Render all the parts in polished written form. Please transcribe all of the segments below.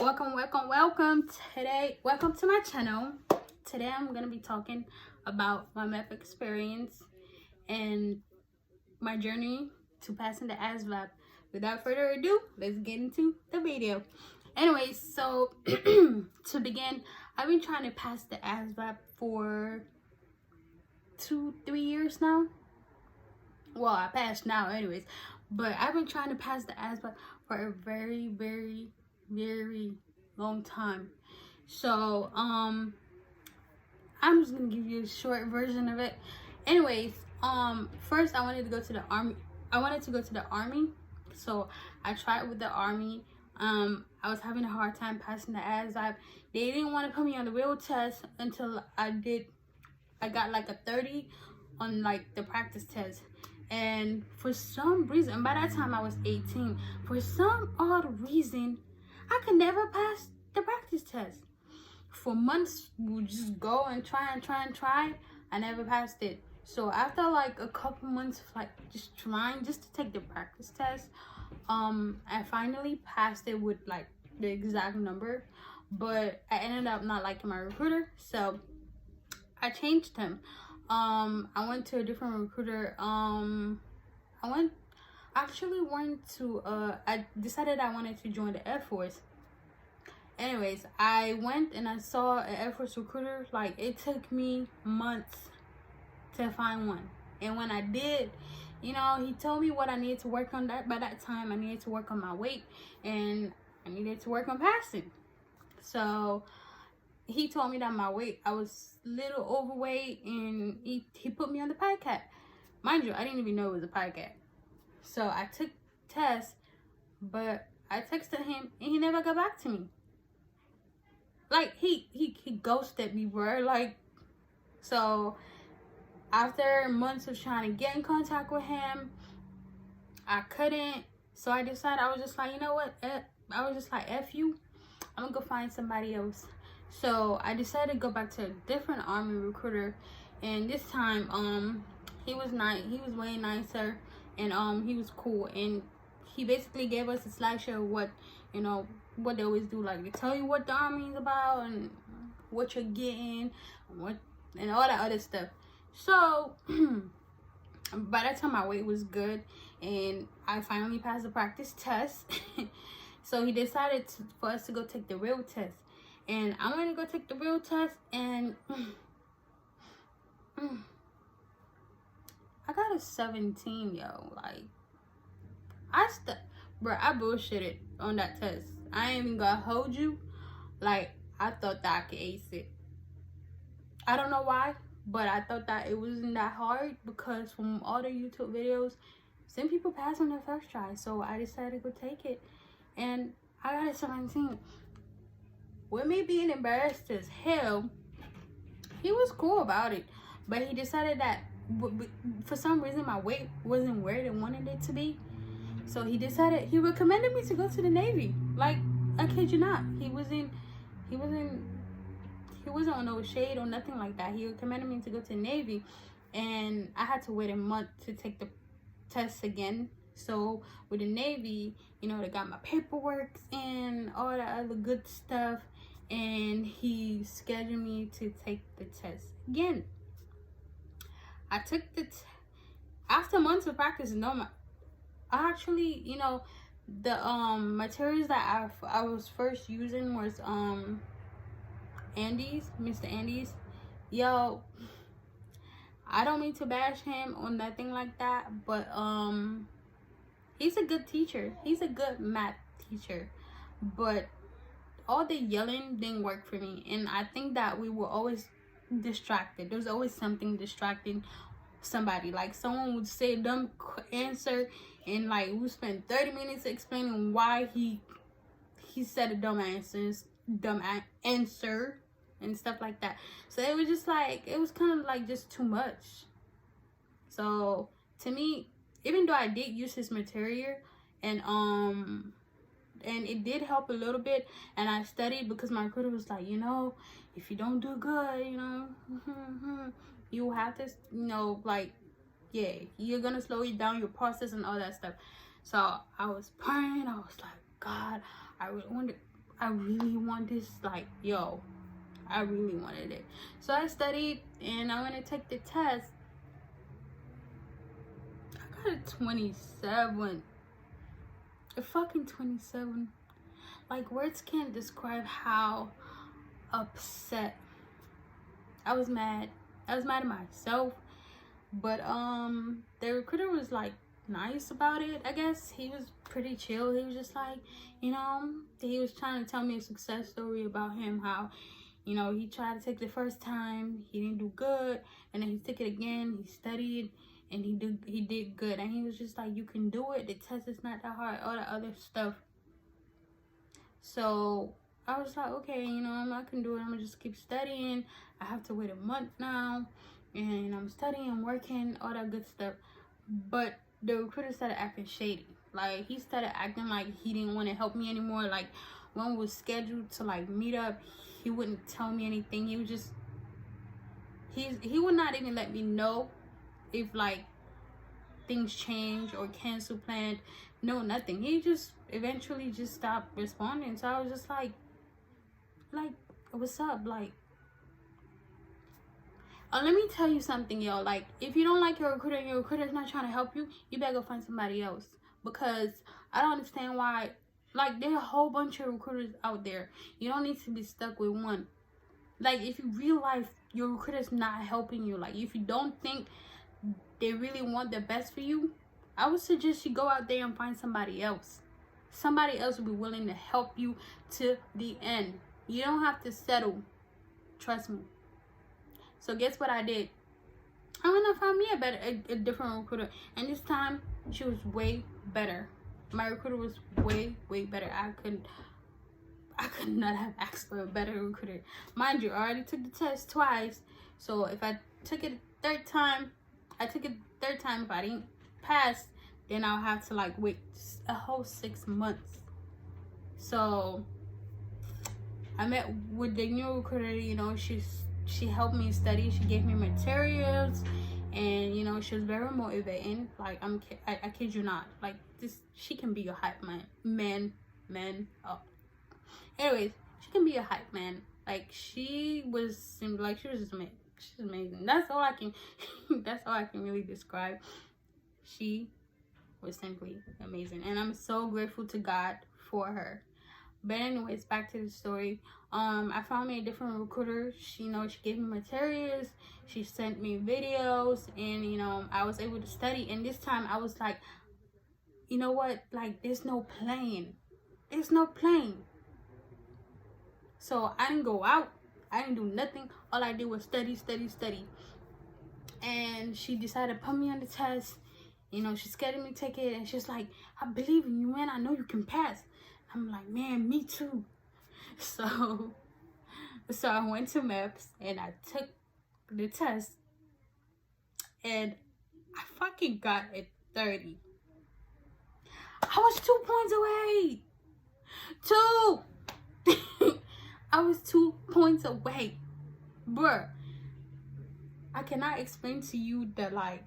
welcome welcome to my channel. Today I'm gonna be talking about my MEP experience and my journey to passing the Asvab. Without further ado, let's get into the video. Anyways, so to begin, I've been trying to pass the Asvab for 2-3 years now. Well, I passed now anyways, but I've been trying to pass the Asvab for a very long time. So I'm just gonna give you a short version of it. Anyways, first I wanted to go to the army. So I tried with the army. I was having a hard time passing the ASVAB. They didn't want to put me on the real test until I got like a 30 on like the practice test. And for some reason, by that time I was 18, for some odd reason I could never pass the practice test. For months we would just go and try. I never passed it. So after like a couple months of like just trying just to take the practice test, I finally passed it with like the exact number. But I ended up not liking my recruiter, so I changed him. I went to a different recruiter. I decided I wanted to join the Air Force. Anyways, I went and I saw an Air Force recruiter. Like, it took me months to find one. And when I did, you know, he told me what I needed to work on. By that time I needed to work on my weight and I needed to work on passing. So he told me that my weight, I was a little overweight, and he put me on the pie cat. Mind you, I didn't even know it was a pie cat. So I took tests, but I texted him and he never got back to me. Like, he ghosted me, bro. Like, so after months of trying to get in contact with him, I couldn't. So I decided, I was just like, you know what? I was just like, F you. I'm gonna go find somebody else. So I decided to go back to a different army recruiter, and this time he was nice. He was way nicer, and he was cool, and he basically gave us a slideshow of what, you know, what they always do. Like, they tell you what the army is about and what you're getting, and all that other stuff. So by that time my weight was good and I finally passed the practice test. So he decided for us to go take the real test. And I went to go take the real test, and I got a 17, yo. Like, I bullshitted on that test. I ain't even gonna hold you. Like, I thought that I could ace it. I don't know why, but I thought that it wasn't that hard, because from all the YouTube videos, some people pass on their first try. So I decided to go take it, and I got a 17. With me being embarrassed as hell, he was cool about it. But he decided that for some reason my weight wasn't where they wanted it to be. So he recommended me to go to the Navy. Like, I kid you not. He wasn't on no shade or nothing like that. He recommended me to go to the Navy, and I had to wait a month to take the test again. So with the Navy, you know, they got my paperwork and all that other good stuff, and he scheduled me to take the test again. I took after months of practice. I actually, you know, the materials that I was first using was Mr. Andy's. Yo, I don't mean to bash him or nothing like that, but he's a good teacher. He's a good math teacher, but all the yelling didn't work for me. And I think that we were always distracted. There was always something distracting somebody. Like, someone would say a dumb answer, and like we spent 30 minutes explaining why he said a dumb answer and stuff like that. So it was just like, it was kind of like just too much. So to me, even though I did use his material, and it did help a little bit, and I studied, because my recruiter was like, you know, if you don't do good, you know, you have to, you know, like, yeah, you're gonna slow it down, your process and all that stuff. So I was praying. I was like, God, I really wonder, I really want this. Like, yo, I really wanted it. So I studied and I went to take the test. I got a 27. A fucking 27. Like, words can't describe how upset. I was mad. I was mad at myself. But the recruiter was like nice about it, I guess. He was pretty chill. He was just like, you know, he was trying to tell me a success story about him, how, you know, he tried to take the first time, he didn't do good, and then he took it again, he studied, and he did good. And he was just like, you can do it, the test is not that hard, all that other stuff. So I was like, okay, you know, I can do it. I'm gonna just keep studying. I have to wait a month now, and I'm studying, I'm working, all that good stuff. But the recruiter started acting shady. Like, he started acting like he didn't want to help me anymore. Like, when we was scheduled to like meet up, he wouldn't tell me anything. He was just, he would not even let me know if like things change or cancel planned. No, nothing. He just eventually just stopped responding. So I was just like what's up? Like, let me tell you something, y'all. Like, if you don't like your recruiter and your recruiter is not trying to help you, you better go find somebody else. Because I don't understand why. Like, there are a whole bunch of recruiters out there. You don't need to be stuck with one. Like, if you realize your recruiter is not helping you, like, if you don't think they really want the best for you, I would suggest you go out there and find somebody else. Somebody else will be willing to help you to the end. You don't have to settle. Trust me. So guess what I did? I went and found me a different recruiter. And this time, she was way better. My recruiter was way better. I could not have asked for a better recruiter. Mind you, I already took the test twice. So if I took it a third time, if I didn't pass, then I'll have to like wait a whole 6 months. So I met with the new recruiter. You know, she helped me study. She gave me materials, and you know, she was very motivating. Like, I kid you not. Like, this, she can be a hype man. Anyways, she can be a hype man. Like, she was just amazing. She's amazing. That's all I can really describe. She was simply amazing, and I'm so grateful to God for her. But anyways, back to the story. I found me a different recruiter. She, you know, she gave me materials, she sent me videos, and you know, I was able to study. And this time I was like, you know what, like, there's no playing. So I didn't go out, I didn't do nothing. All I did was study. And she decided to put me on the test. You know, she scheduled me take it, and she's like, I believe in you, man, I know you can pass. I'm like, man, me too. So I went to MEPS and I took the test, and I fucking got a 30. I was 2 points away. I was 2 points away. Bruh, I cannot explain to you the, like,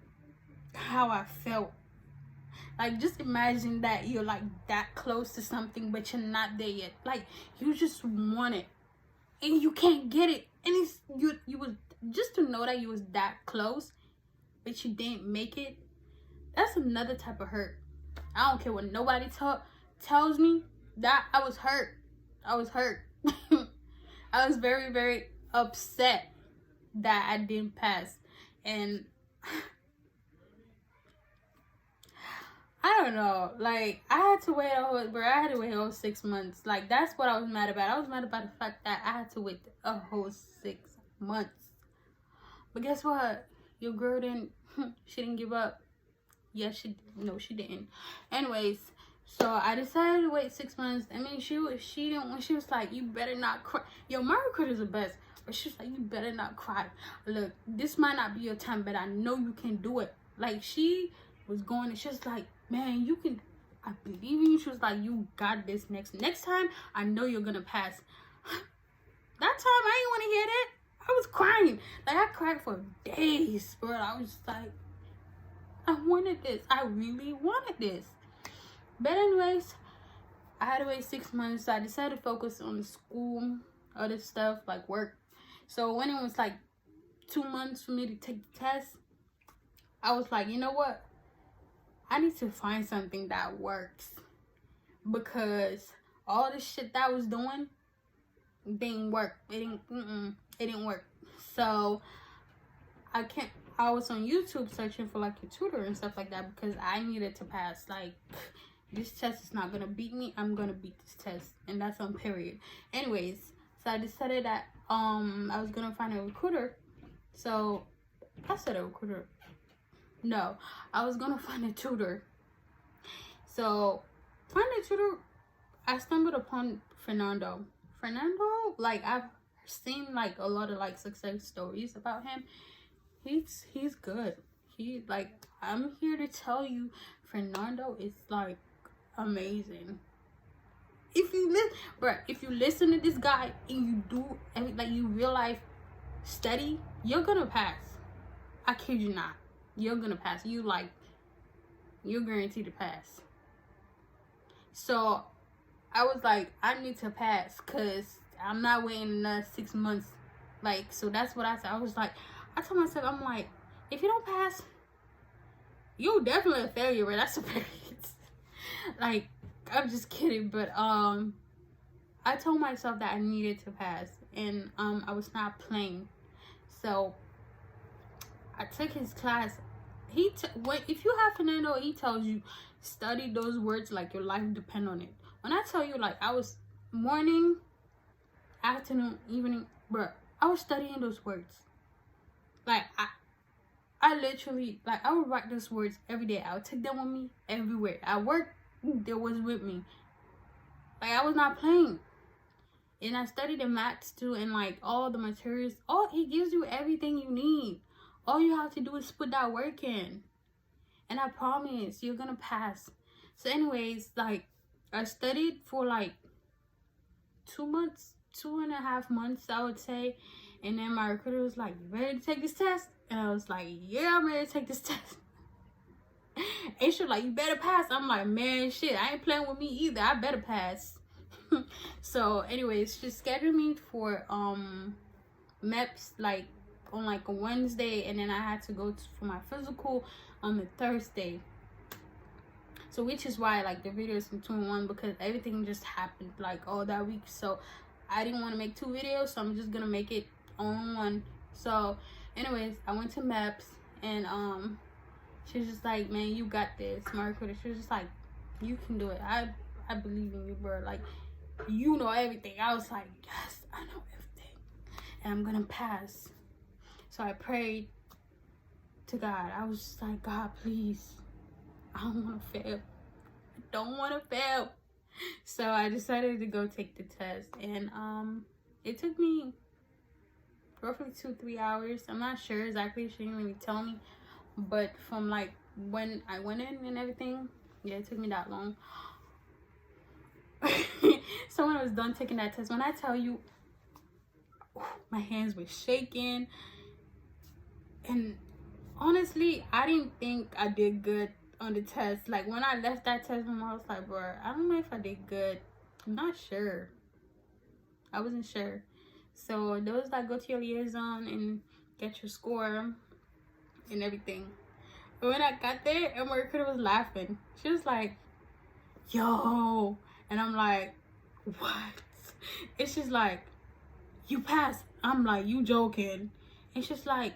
how I felt. Like, just imagine that you're like that close to something, but you're not there yet. Like, you just want it and you can't get it, and it's you was just to know that you was that close but you didn't make it. That's another type of hurt. I don't care what nobody tells me. That I was hurt. I was very upset that I didn't pass. And I don't know, like, I had to wait I had to wait a whole 6 months. Like, that's what I was mad about. I was mad about the fact that I had to wait a whole 6 months. But guess what? Your girl she didn't give up. Yes, she didn't. Anyways, so I decided to wait 6 months. I mean, she didn't, when she was like, you better not cry. Yo, my recruiter's the best. But she was like, you better not cry. Look, this might not be your time, but I know you can do it. Like, she was going, and she was like, man, you can, I believe in you. She was like, you got this. Next time, I know you're gonna pass. That time, I didn't want to hear that. I was crying. Like, I cried for days, bro. I was like, I wanted this. I really wanted this. But anyways, I had to wait 6 months. So I decided to focus on school, other stuff like work. So when it was like 2 months for me to take the test, I was like, you know what? I need to find something that works, because all the shit that I was doing didn't work. It didn't work. So I was on YouTube searching for like a tutor and stuff like that, because I needed to pass. Like, this test is not gonna beat me. I'm gonna beat this test, and that's on period. Anyways, so I decided that I was gonna find a recruiter. So I said a recruiter. No, I was gonna find a tutor. So finding a tutor, I stumbled upon Fernando. Like, I've seen like a lot of like success stories about him. He's good. He, like, I'm here to tell you, Fernando is like amazing. If you listen to this guy and you do like you real life study, you're gonna pass. I kid you not. You're gonna pass. You're guaranteed to pass. So I was like, I need to pass, because I'm not waiting another 6 months. Like, so that's what I said. I told myself, I'm like, if you don't pass, you're definitely a failure, right? That's a failure. Like, I'm just kidding. But I told myself that I needed to pass, and I was not playing. So I took his class. If you have Fernando, he tells you study those words like your life depend on it. When I tell you, like, I was morning, afternoon, evening, bruh, I was studying those words. Like, I literally, like, I would write those words every day. I would take them with me everywhere. At work, they was with me. Like, I was not playing. And I studied the maths too, and like all the materials. He gives you everything you need. All you have to do is put that work in, and I promise you're gonna pass. So anyways, like, I studied for like 2 months, 2.5 months, I would say. And then my recruiter was like, you ready to take this test? And I was like, yeah, I'm ready to take this test. And she was like, you better pass. I'm like, man, shit, I ain't playing with me either. I better pass. So anyways, she scheduled me for MEPS like on like a Wednesday, and then I had to go for my physical on the Thursday. So which is why like the video is in 2-in-1, because everything just happened like all that week. So I didn't want to make 2 videos, so I'm just gonna make it on one. So anyways, I went to MEPS, and she was just like, man, you got this. My recruiter, she was just like, you can do it. I believe in you, bro. Like, you know everything. I was like, yes, I know everything, and I'm gonna pass. So I prayed to God. I was just like, God, please, I don't want to fail. I don't want to fail. So I decided to go take the test, and it took me roughly 2-3 hours. I'm not sure exactly. She didn't really tell me, but from like when I went in and everything, yeah, it took me that long. So when I was done taking that test, when I tell you, my hands were shaking, and honestly, I didn't think I did good on the test. Like, when I left that test room, I was like, bro, I don't know if I did good. I'm not sure. I wasn't sure. So there was like, go to your liaison and get your score and everything. But when I got there, and my recruiter was laughing. She was like, yo. And I'm like, what? And she's like, you passed. I'm like, you joking? And she's like,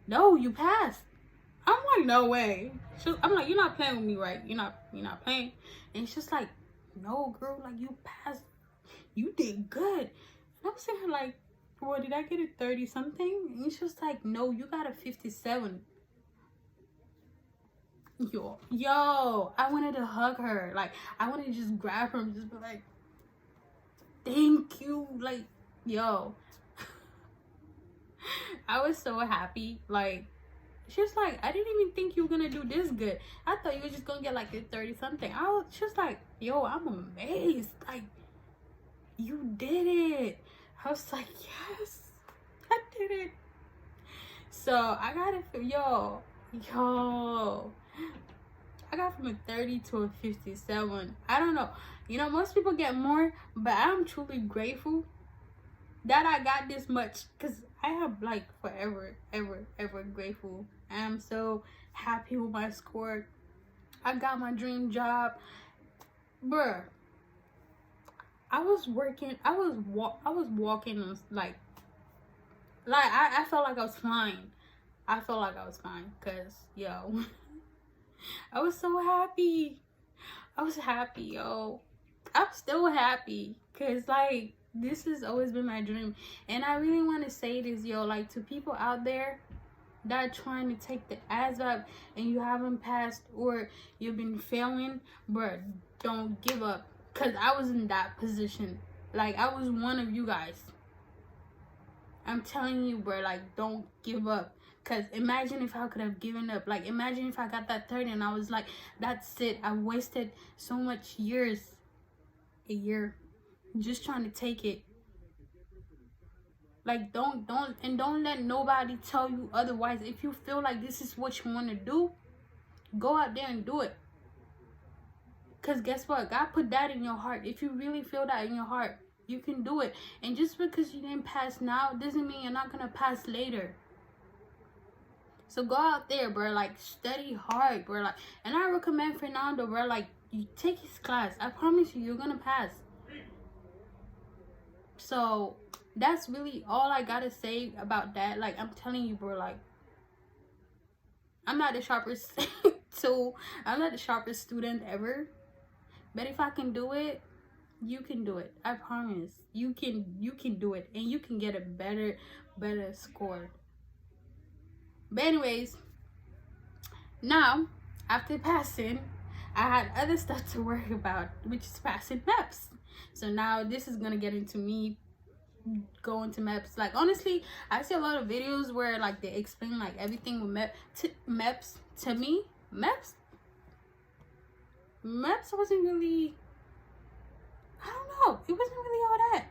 no, you passed. I'm like, no way. I'm like, you're not playing with me, right? You're not playing. And she's like, no, girl, like, you passed. You did good. And I was saying, like, well, did I get a 30 something? And she was like, no, you got a 57. Yo, I wanted to hug her. Like, I wanted to just grab her and just be like, thank you. Like, yo. I was so happy. Like, she was like, I didn't even think you were gonna do this good. I thought you were just gonna get like a 30 something. She was like, yo, I'm amazed. Like, you did it. I was like, yes, I did it. So I got it for yo. I got from a 30 to a 57. I don't know. You know, most people get more, but I'm truly grateful that I got this much, because I am like forever, ever grateful. I'm so happy with my score. I got my dream job. Bruh, I was working, I was walking on, like I felt like I was flying. I felt like I was flying, because, yo, I was so happy. I was happy, yo. I'm still happy, because, like, this has always been my dream. And I really want to say this, yo, like, to people out there that are trying to take the Asvab and you haven't passed, or you've been failing, bruh, don't give up. Because I was in that position. Like, I was one of you guys. I'm telling you, bro, like, don't give up. Because imagine if I could have given up. Like, imagine if I got that 30 and I was like, that's it. I wasted so much years. A year. Just trying to take it. Like, don't let nobody tell you otherwise. If you feel like this is what you want to do, go out there and do it. Because guess what? God put that in your heart. If you really feel that in your heart, you can do it. And just because you didn't pass now doesn't mean you're not going to pass later. So go out there, bro. Like, study hard, bro. Like, and I recommend Fernando, bro. Like, you take his class. I promise you, you're going to pass. So that's really all I got to say about that. Like, I'm telling you, bro. Like, I'm not the sharpest tool. I'm not the sharpest student ever. But if I can do it, you can do it. I promise. You can do it, and you can get a better score. But anyways, now after passing, I had other stuff to worry about, which is passing MEPS. So now this is gonna get into me going to MEPS. Like, honestly, I see a lot of videos where, like, they explain like everything with MEPS. To me, MEPS wasn't really, I don't know, it wasn't really all that.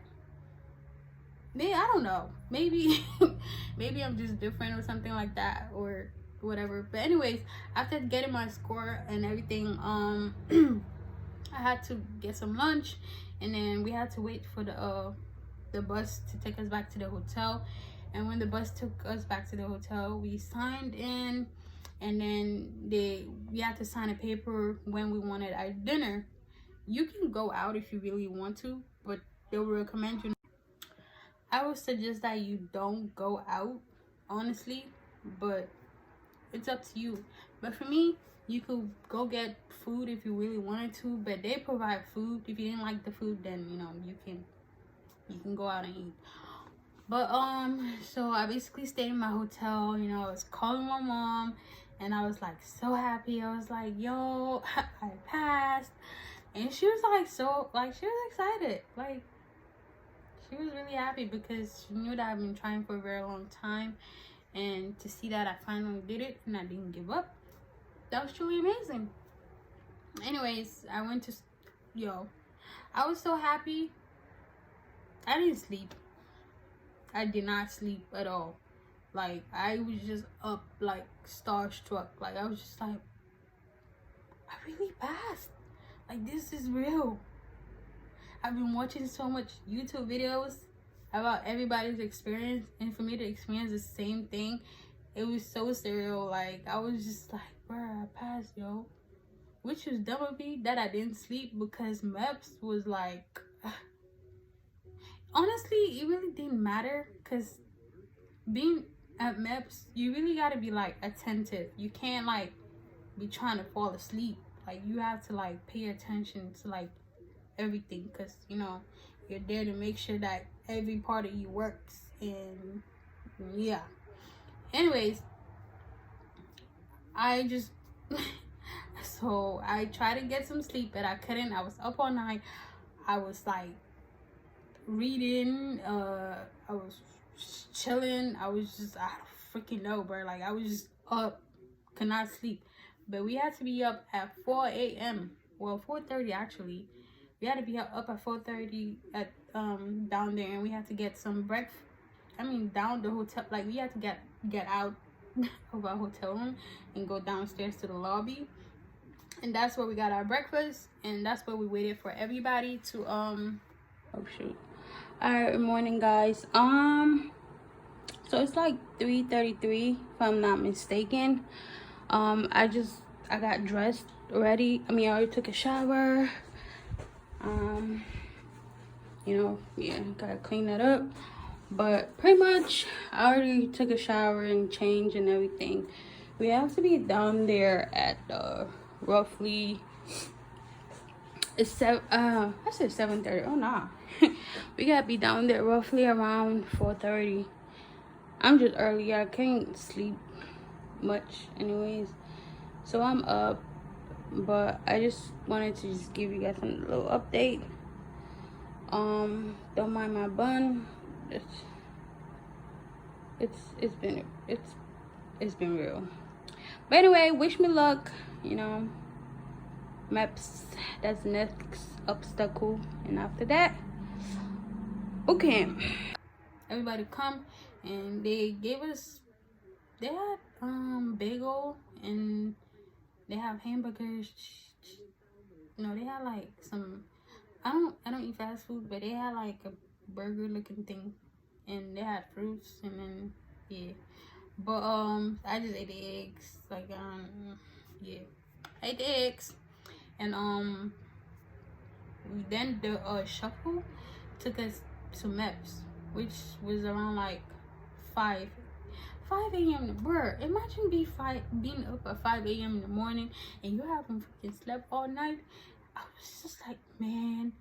Maybe, I don't know, maybe maybe I'm just different or something like that, or whatever. But anyways, after getting my score and everything, I had to get some lunch, and then we had to wait for the bus to take us back to the hotel. And when the bus took us back to the hotel, we signed in, and then we had to sign a paper when we wanted our dinner. You can go out if you really want to, but they will recommend you. I would suggest that you don't go out, honestly, but it's up to you. But for me, you could go get food if you really wanted to, but they provide food. If you didn't like the food, then, you know, you can go out and eat. But so I basically stayed in my hotel. You know, I was calling my mom, and I was like so happy. I was like, yo, I passed. And she was like, so, like, she was excited. Like, she was really happy because she knew that I've been trying for a very long time, and to see that I finally did it and I didn't give up, that was truly amazing. Anyways, I went to, I was so happy. I didn't sleep. I did not sleep at all. Like, I was just up, like, starstruck. Like, I was just like, I really passed. Like, this is real. I've been watching so much YouTube videos about everybody's experience, and for me to experience the same thing, it was so surreal. Like, I was just like, bruh, I passed, yo. Which was dumb of me that I didn't sleep, because MEPS was like, honestly, it really didn't matter, because being at MEPS, you really got to be, like, attentive. You can't, like, be trying to fall asleep. Like, you have to, like, pay attention to, like, everything, because, you know, you're there to make sure that every part of you works. And yeah, anyways, I just so I tried to get some sleep, but I couldn't. I was up all night. I was like reading, I was chilling. I was just, I don't freaking know, bro. Like, I was just up, could not sleep. But we had to be up at 4 a.m. well, 4:30 actually. We had to be up at 4:30 at down there, and we had to get some breakfast. I mean, down the hotel, like, we had to get out of our hotel room and go downstairs to the lobby and that's where we got our breakfast, and that's where we waited for everybody to oh shoot. All right, good morning, guys. So it's like 3:33 if I'm not mistaken. I got dressed already. I already took a shower. Yeah, gotta clean that up. But pretty much, I already took a shower and changed and everything. We have to be down there at roughly, I said 7:30. Oh nah. We gotta be down there roughly around 4:30. I'm just early. I can't sleep much anyways, so I'm up. But I just wanted to just give you guys a little update. Don't mind my bun. It's been real. But anyway, wish me luck. Maps, that's the next obstacle, and after that, okay, everybody come, and they had bagel, and they have hamburgers. They had like some, I don't eat fast food, but they had like a burger looking thing, and they had fruits, and then yeah. But I just ate the eggs, like yeah, I ate the eggs, and then the shuffle took us to Meps, which was around like 5 a.m. Bruh, imagine being up at 5 a.m. in the morning and you haven't freaking slept all night. I was just like, man,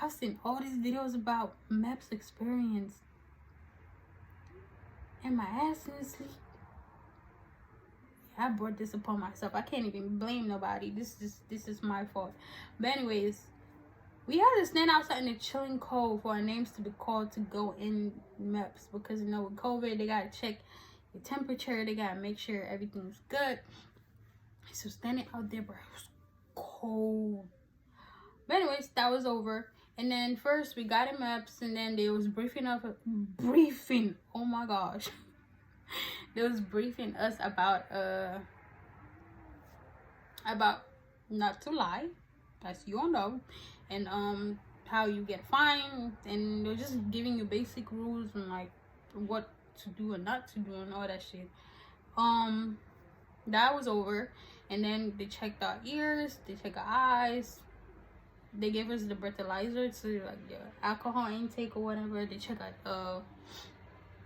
I've seen all these videos about Meps experience, and my ass in sleep. I brought this upon myself. I can't even blame nobody. This is my fault. But anyways, we had to stand outside in the chilling cold for our names to be called to go in Meps, because with COVID they gotta check your temperature, they gotta make sure everything's good. So standing out there, bro, it was cold. But anyways, that was over. And then first we got in Meps, and then they was briefing. Oh my gosh. They was briefing us about not to lie, as you all know, and how you get fined, and they're just giving you basic rules and like what to do and not to do and all that shit. That was over, and then they checked our ears, they checked our eyes, they gave us the breathalyzer to like the alcohol intake or whatever. They checked out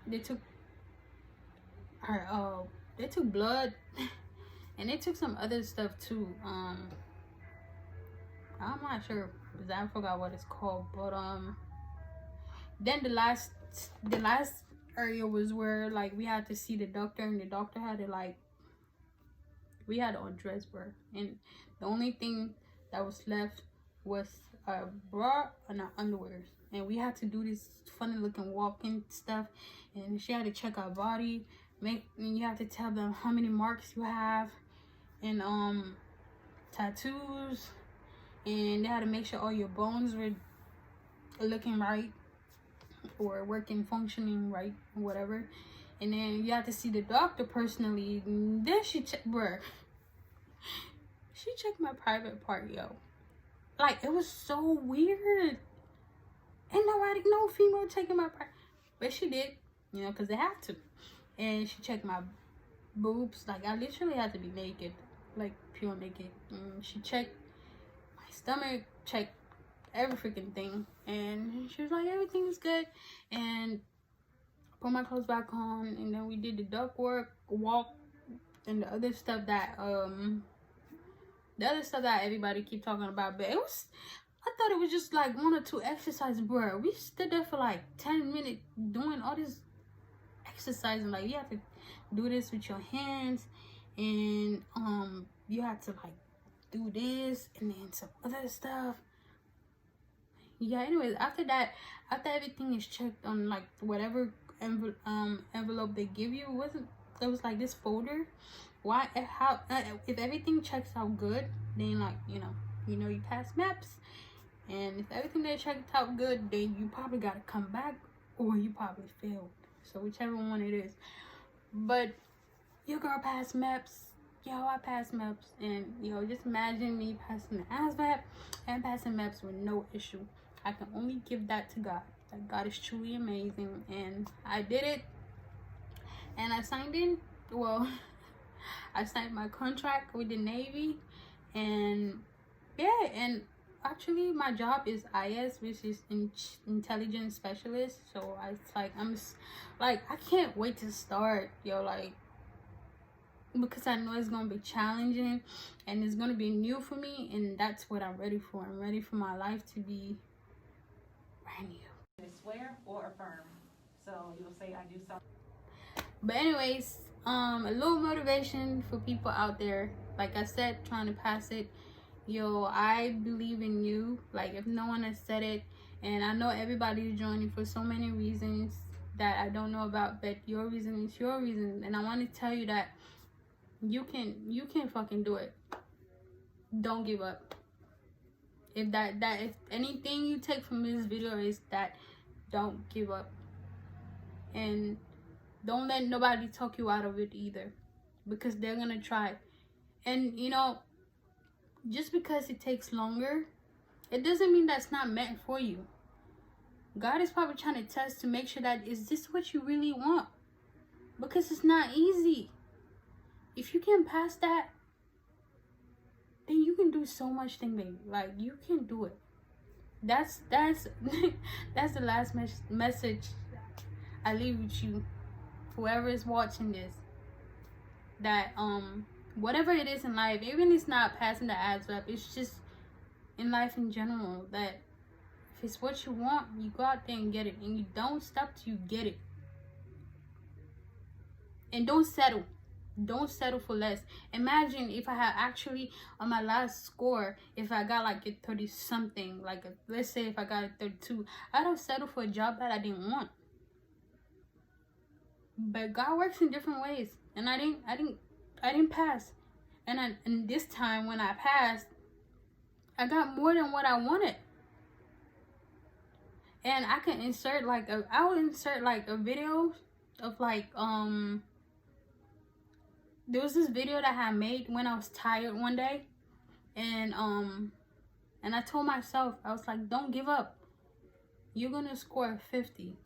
they took blood and they took some other stuff too. I'm not sure because I forgot what it's called, but then the last area was where like we had to see the doctor, and the doctor had to like, we had to undress, bro, and the only thing that was left was a bra and our underwear, and we had to do this funny looking walking stuff, and she had to check our body, and you have to tell them how many marks you have, and tattoos, and they had to make sure all your bones were looking right or working, functioning right, whatever. And then you have to see the doctor personally. And then she checked my private part, yo. Like, it was so weird. Ain't no female taking my private, but she did, because they have to. And she checked my boobs. Like, I literally had to be naked, like pure naked. And she checked my stomach, checked every freaking thing, and she was like, everything's good, and put my clothes back on. And then we did the duck walk, and the other stuff that everybody keep talking about. But I thought it was just like 1 or 2 exercises, bro. We stood there for like 10 minutes doing all this exercising. Like, you have to do this with your hands, and you have to like do this, and then some other stuff. Yeah, anyways, after everything is checked on like whatever envelope they give you, it was like this folder. If everything checks out good, then like you pass Meps, and if everything they checked out good, then you probably gotta come back, or you probably failed. So whichever one it is. But your girl passed Meps, yo, I passed MEPS, and yo, just imagine me passing the Asvab and passing MEPS with no issue. I can only give that to God. That God is truly amazing, and I did it, and I signed in. Well, I signed my contract with the Navy, and yeah, and actually my job is IS, which is intelligence specialist. So it's like I can't wait to start, yo, like, because I know it's gonna be challenging and it's gonna be new for me, and that's what I'm ready for. I'm ready for my life to be brand new. They swear or affirm. So you'll say, I do something. But anyways, a little motivation for people out there. Like I said, trying to pass it. Yo, I believe in you. Like, if no one has said it, and I know everybody's joining for so many reasons that I don't know about, but your reason is your reason, and I want to tell you that you can fucking do it. Don't give up. If if anything you take from this video is that, don't give up, and don't let nobody talk you out of it either, because they're gonna try. And you know, just because it takes longer, it doesn't mean that's not meant for you. God is probably trying to test to make sure that, is this what you really want? Because it's not easy. If you can pass that, then you can do so much thing, baby. Like, you can do it. That's that's the last message I leave with you, whoever is watching this. That whatever it is in life, even if it's not passing the Asvab, it's just in life in general, that if it's what you want, you go out there and get it, and you don't stop till you get it. And don't settle for less. Imagine if I had actually, on my last score, if I got like a 30 something, like let's say if I got a 32, I'd have settled for a job that I didn't want. But God works in different ways, and I didn't pass. And this time when I passed, I got more than what I wanted. And I can insert like I would insert like a video of like there was this video that I made when I was tired one day, and I told myself, I was like, don't give up. You're gonna score 50.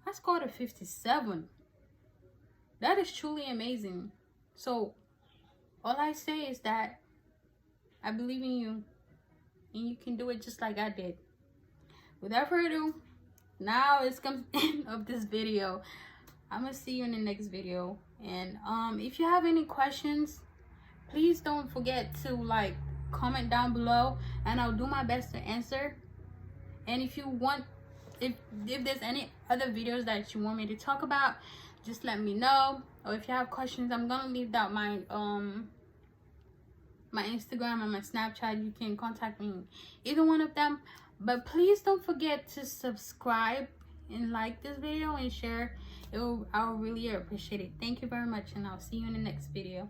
I scored a 57. That is truly amazing. So all I say is that I believe in you, and you can do it just like I did. Without further ado, now it's comes the end of this video. I'm gonna see you in the next video. And if you have any questions, please don't forget to like comment down below, and I'll do my best to answer. And if you want, if there's any other videos that you want me to talk about, just let me know. Or if you have questions, I'm gonna leave out my my Instagram and my Snapchat. You can contact me, either one of them. But please don't forget to subscribe and like this video and share. I'll really appreciate it. Thank you very much, and I'll see you in the next video.